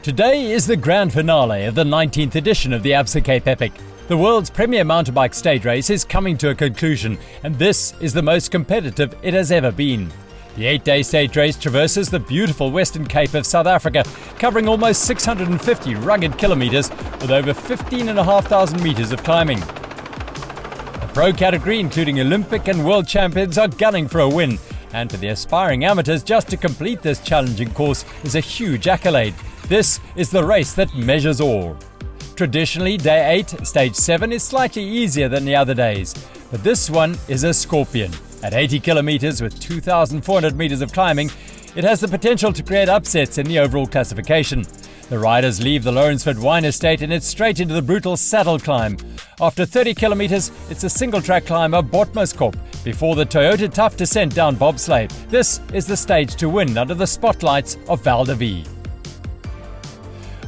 Today is the grand finale of the 19th edition of the Absa Cape Epic. The world's premier mountain bike stage race is coming to a conclusion, and this is the most competitive it has ever been. The 8-day stage race traverses the beautiful Western Cape of South Africa, covering almost 650 rugged kilometres with over 15,500 metres of climbing. The pro category, including Olympic and world champions, are gunning for a win, and for the aspiring amateurs, just to complete this challenging course is a huge accolade. This is the race that measures all. Traditionally, Day 8, Stage 7 is slightly easier than the other days, but this one is a scorpion. At 80 kilometres with 2,400 metres of climbing, it has the potential to create upsets in the overall classification. The riders leave the Lawrenceford Wine Estate and it's straight into the brutal saddle climb. After 30 kilometres, it's a single-track climb of Botmaskop before the Toyota tough descent down bobsleigh. This is the stage to win under the spotlights of Val de Vie.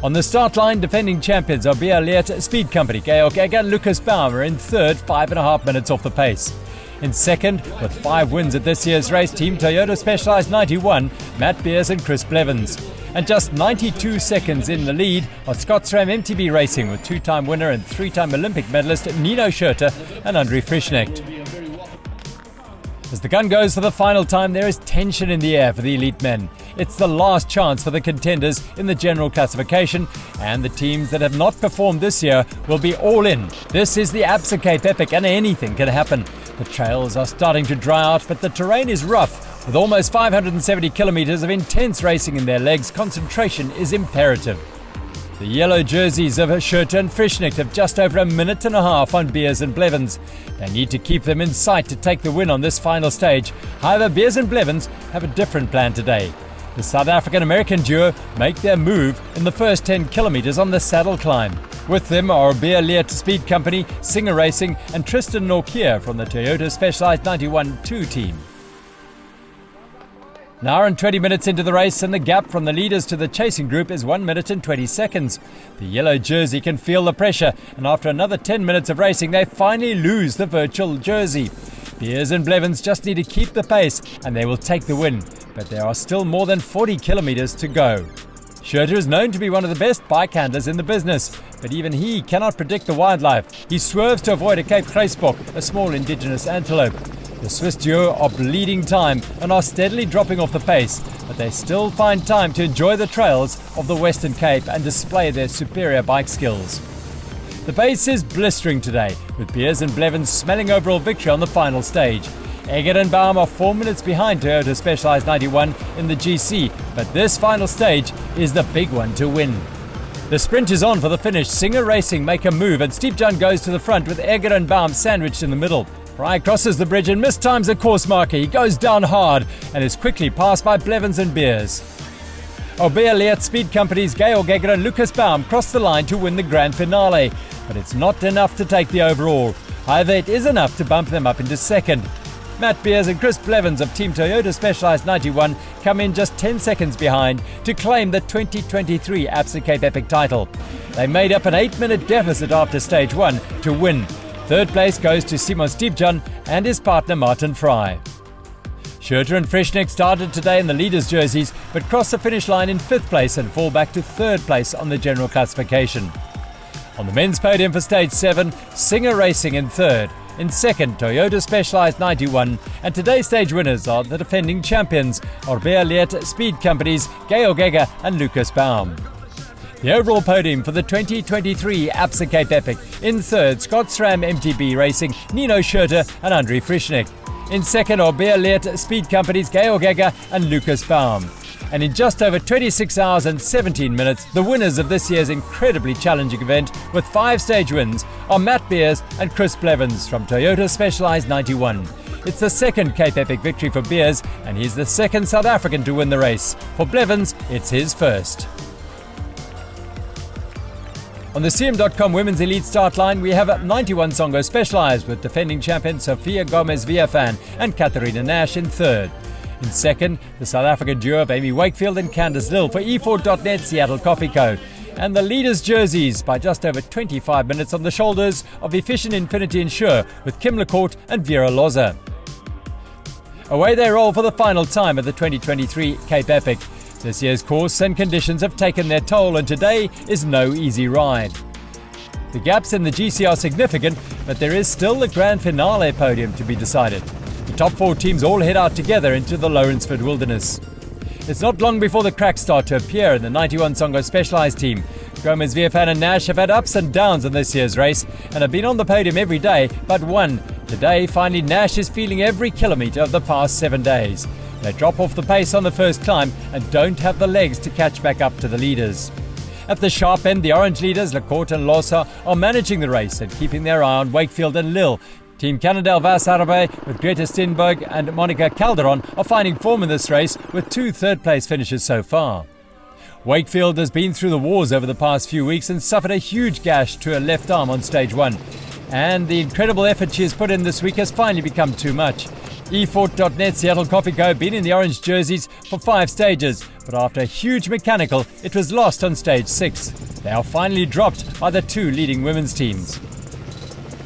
On the start line, defending champions ORBEA Leatt Speed Company, Georg and Lukas Baum are in third, 5.5 minutes off the pace. In second, with 5 wins at this year's race, Team Toyota-Specialized-NinetyOne, Matt Beers and Chris Blevins. And just 92 seconds in the lead are Scotsram MTB Racing with 2-time winner and 3-time Olympic medalist Nino Schurter and Andre Frischknecht. As the gun goes for the final time, there is tension in the air for the elite men. It's the last chance for the contenders in the general classification, and the teams that have not performed this year will be all in. This is the Absa Cape Epic, and anything can happen. The trails are starting to dry out, but the terrain is rough. With almost 570 kilometres of intense racing in their legs, concentration is imperative. The yellow jerseys of Schurter and Frischknecht have just over a minute and a half on Beers and Blevins. They need to keep them in sight to take the win on this final stage. However, Beers and Blevins have a different plan today. The South African-American duo make their move in the first 10 kilometres on the saddle climb. With them are ORBEA Leatt Speed Company, Singer Racing and Tristan Norkier from the Toyota-Specialized-NinetyOne 2 team. An hour and 20 minutes into the race, and the gap from the leaders to the chasing group is 1 minute and 20 seconds. The yellow jersey can feel the pressure, and after another 10 minutes of racing, they finally lose the virtual jersey. Beers and Blevins just need to keep the pace, and they will take the win. But there are still more than 40 kilometres to go. Schurter is known to be one of the best bike handlers in the business, but even he cannot predict the wildlife. He swerves to avoid a Cape Kruisbok, a small indigenous antelope. The Swiss duo are bleeding time and are steadily dropping off the pace, but they still find time to enjoy the trails of the Western Cape and display their superior bike skills. The pace is blistering today, with Beers and Blevins smelling overall victory on the final stage. Egger and Baum are 4 minutes behind Toyota-Specialized-NinetyOne in the GC, but this final stage is the big one to win. The sprint is on for the finish. Singer Racing make a move and Steep John goes to the front with Egger and Baum sandwiched in the middle. Fry crosses the bridge and mistimes the course marker. He goes down hard and is quickly passed by Blevins and Beers. ORBEA Leatt Speed Company's Georg and Lukas Baum cross the line to win the grand finale, but it's not enough to take the overall. However, it is enough to bump them up into second. Matt Beers and Chris Blevins of Team Toyota-Specialized-NinetyOne come in just 10 seconds behind to claim the 2023 Absa Cape Epic title. They made up an 8-minute deficit after stage 1 to win. Third place goes to Simon Steepjan and his partner Martin Fry. Schurter and Frischknecht started today in the leaders' jerseys, but crossed the finish line in 5th place and fall back to 3rd place on the general classification. On the men's podium for stage 7, Singer Racing in 3rd. In 2nd, Toyota-Specialized-NinetyOne, and today's stage winners are the defending champions, ORBEA Leatt Speed Companies, Georg and Lukas Baum. The overall podium for the 2023 Absa Cape Epic: in 3rd, Scotsram MTB Racing, Nino Schurter and Andre Frischknecht. In 2nd, ORBEA Leatt Speed Companies, Georg and Lukas Baum. And in just over 26 hours and 17 minutes, the winners of this year's incredibly challenging event with 5 stage wins are Matt Beers and Chris Blevins from Toyota-Specialized-NinetyOne. It's the 2nd Cape Epic victory for Beers, and he's the 2nd South African to win the race. For Blevins, it's his first. On the CM.com Women's Elite start line, we have 91 Songo Specialized with defending champion Sofia Gomez-Villafañe and Katharina Nash in 3rd. In 2nd, the South African duo of Amy Wakefield and Candice Lill for E4.net Seattle Coffee Co. And the leaders' jerseys by just over 25 minutes on the shoulders of efficient Infiniti Insure with Kim Lecourt and Vera Loza. Away they roll for the final time at the 2023 Cape Epic. This year's course and conditions have taken their toll, and today is no easy ride. The gaps in the GC are significant, but there is still the grand finale podium to be decided. The top 4 teams all head out together into the Lawrenceford Wilderness. It's not long before the cracks start to appear in the 91 Songo Specialized team. Gomez, Vera and Nash have had ups and downs in this year's race and have been on the podium every day but one. Today, finally, Nash is feeling every kilometre of the past 7 days. They drop off the pace on the first climb and don't have the legs to catch back up to the leaders. At the sharp end, the orange leaders, Leatt and Losa, are managing the race and keeping their eye on Wakefield and Lille. Team Cannondale Arabay with Greete Steinburg and Calderon are finding form in this race with 2 third-place finishes so far. Wakefield has been through the wars over the past few weeks and suffered a huge gash to her left arm on stage 1. And the incredible effort she has put in this week has finally become too much. E4.net Seattle Coffee Co. have been in the orange jerseys for 5 stages, but after a huge mechanical, it was lost on stage 6. They are finally dropped by the 2 leading women's teams.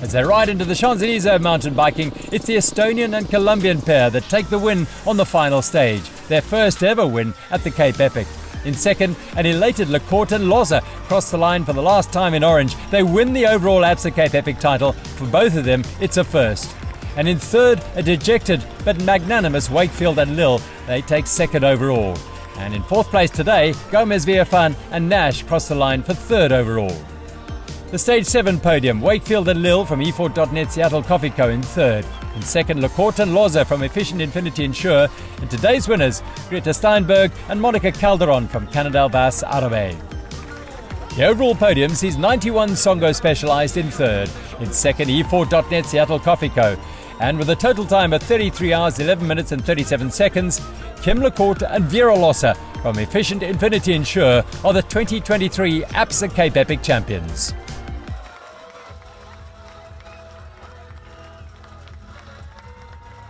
As they ride into the Champs-Élysées mountain biking, it's the Estonian and Colombian pair that take the win on the final stage, their first ever win at the Cape Epic. In second, an elated Leatt and Losa cross the line for the last time in orange. They win the overall Absa Cape Epic title. For both of them, it's a first. And in third, a dejected but magnanimous Wakefield and Lille. They take second overall. And in fourth place today, Gomez, Vera and Nash cross the line for third overall. The stage 7 podium, Wakefield and Lille from E4.net Seattle Coffee Co. in third. In second, Leatt and Losa from efficient Infiniti Insure. And today's winners, Greete Steinburg and Calderon from Cannondale Arabay. The overall podium sees 91 Songo Specialized in third. In second, E4.net Seattle Coffee Co. And with a total time of 33 hours, 11 minutes and 37 seconds, Kim Leatt and Vera Losa from efficient Infiniti Insure are the 2023 Absa Cape Epic champions.